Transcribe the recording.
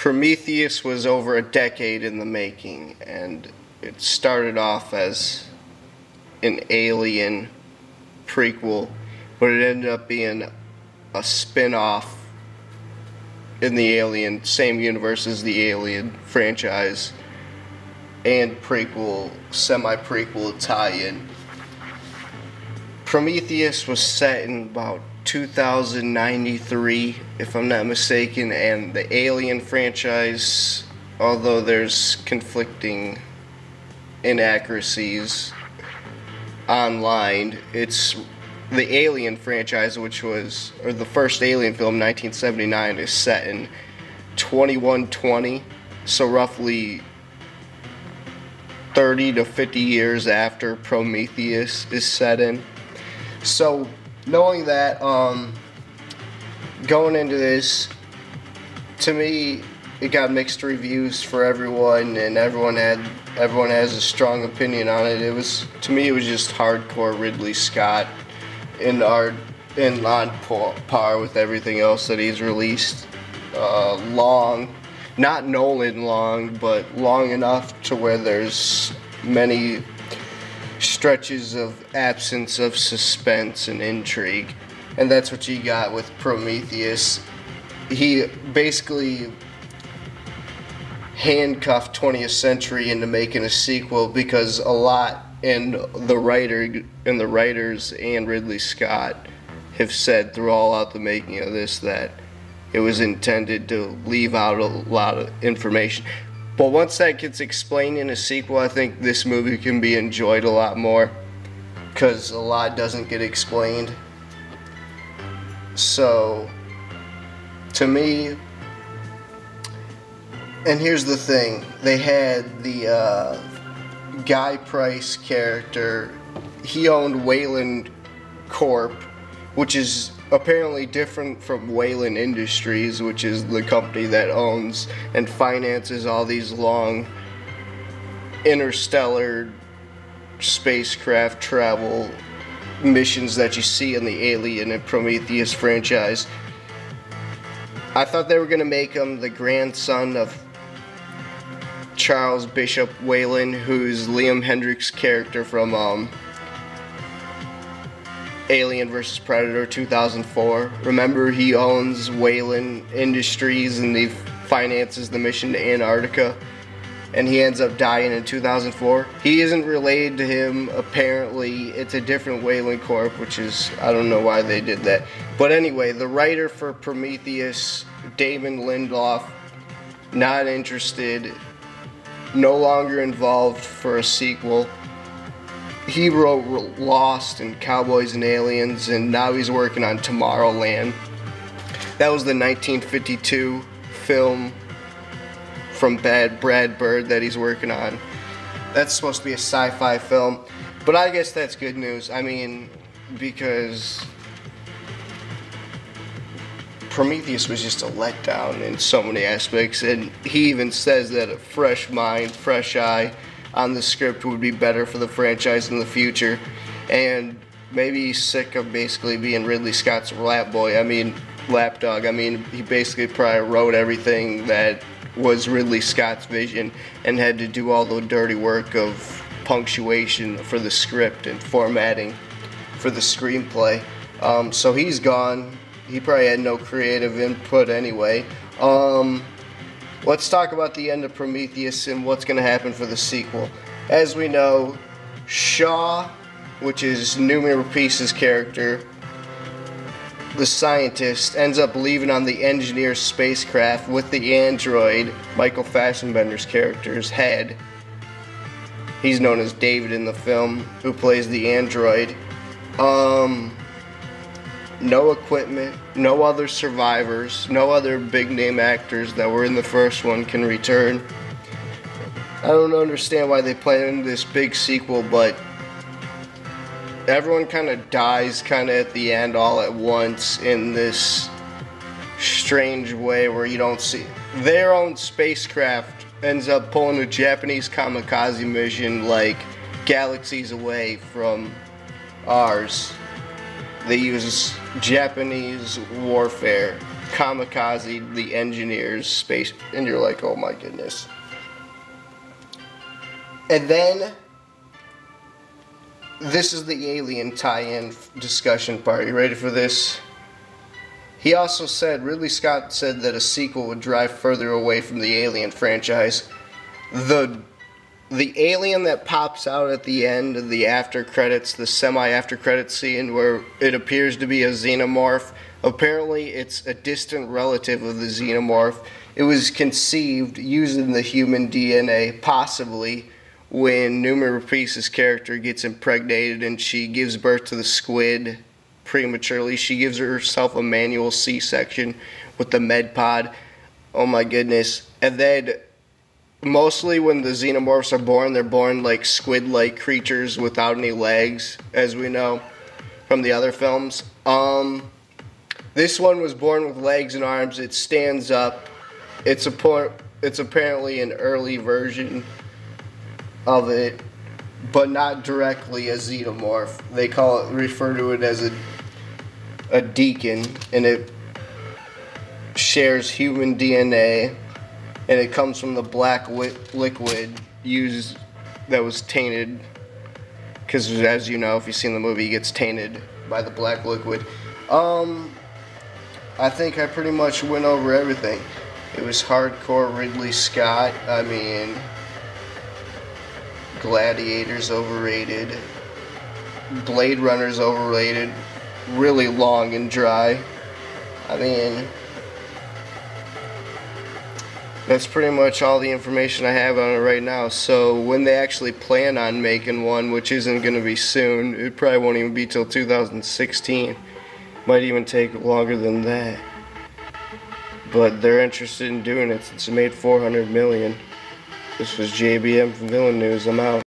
Prometheus was over a decade in the making, and it started off as an Alien prequel, but it ended up being a spin-off in the Alien, same universe as the Alien franchise, and prequel, semi-prequel tie-in. Prometheus was set in about 2093, if I'm not mistaken, and the Alien franchise, although there's conflicting inaccuracies online, it's the Alien franchise, which was, or the first Alien film, 1979, is set in 2120, so roughly 30 to 50 years after Prometheus is set in. So, knowing that, going into this, to me, it got mixed reviews for everyone, and everyone has a strong opinion on it. To me, it was just hardcore Ridley Scott, on par with everything else that he's released. Long, not Nolan long, but long enough to where there's many stretches of absence of suspense and intrigue, and that's what you got with Prometheus. He basically handcuffed 20th Century into making a sequel because a lot, and the writers and Ridley Scott have said throughout the making of this that it was intended to leave out a lot of information. But once that gets explained in a sequel, I think this movie can be enjoyed a lot more, because a lot doesn't get explained. So, to me, and here's the thing, they had the Guy Price character. He owned Wayland Corp, which is apparently different from Wayland Industries, which is the company that owns and finances all these long interstellar spacecraft travel missions that you see in the Alien and Prometheus franchise. I thought they were going to make him the grandson of Charles Bishop Wayland, who's Liam Hendrick's character from Alien vs. Predator 2004. Remember, he owns Wayland Industries and he finances the mission to Antarctica, and he ends up dying in 2004. He isn't related to him, apparently. It's a different Wayland Corp, which is, I don't know why they did that. But anyway, the writer for Prometheus, Damon Lindelof, not interested, no longer involved for a sequel. He wrote Lost and Cowboys and Aliens, and now he's working on Tomorrowland. That was the 1952 film from Brad Bird that he's working on. That's supposed to be a sci-fi film, but I guess that's good news. I mean, because Prometheus was just a letdown in so many aspects, and he even says that a fresh mind, fresh eye on the script would be better for the franchise in the future, and maybe he's sick of basically being Ridley Scott's lapdog. I mean, he basically probably wrote everything that was Ridley Scott's vision and had to do all the dirty work of punctuation for the script and formatting for the screenplay. So he's gone. He probably had no creative input anyway. Let's talk about the end of Prometheus and what's going to happen for the sequel. As we know, Shaw, which is Noomi Rapace's character, the scientist, ends up leaving on the engineer spacecraft with the android, Michael Fassbender's character's head. He's known as David in the film, who plays the android. No equipment, no other survivors, no other big name actors that were in the first one can return. I don't understand why they planned this big sequel, but everyone kind of dies kind of at the end all at once in this strange way where you don't see their own spacecraft ends up pulling a Japanese kamikaze mission like galaxies away from ours. They use Japanese warfare kamikaze the engineer's space, and you're like, oh my goodness. And then this is the alien tie-in discussion part. You ready for this? He also said, Ridley Scott said that a sequel would drive further away from the Alien franchise. The alien that pops out at the end of the after credits, the semi-after credits scene where it appears to be a xenomorph, apparently it's a distant relative of the xenomorph. It was conceived using the human DNA, possibly, when Noomi Rapace's character gets impregnated and she gives birth to the squid prematurely. She gives herself a manual C-section with the med pod. Oh my goodness. And then mostly when the xenomorphs are born, they're born like squid-like creatures without any legs, as we know from the other films. This one was born with legs and arms. It stands up. It's apparently an early version of it, but not directly a xenomorph. They refer to it as a deacon, and it shares human DNA, and it comes from the black liquid used that was tainted, because as you know, if you've seen the movie, it gets tainted by the black liquid. I think I pretty much went over everything. It was hardcore Ridley Scott. I mean, Gladiator's overrated. Blade Runner's overrated. Really long and dry. I mean, that's pretty much all the information I have on it right now. So when they actually plan on making one, which isn't going to be soon, it probably won't even be till 2016. Might even take longer than that. But they're interested in doing it since it made $400 million. This was JBM from VillainNews. I'm out.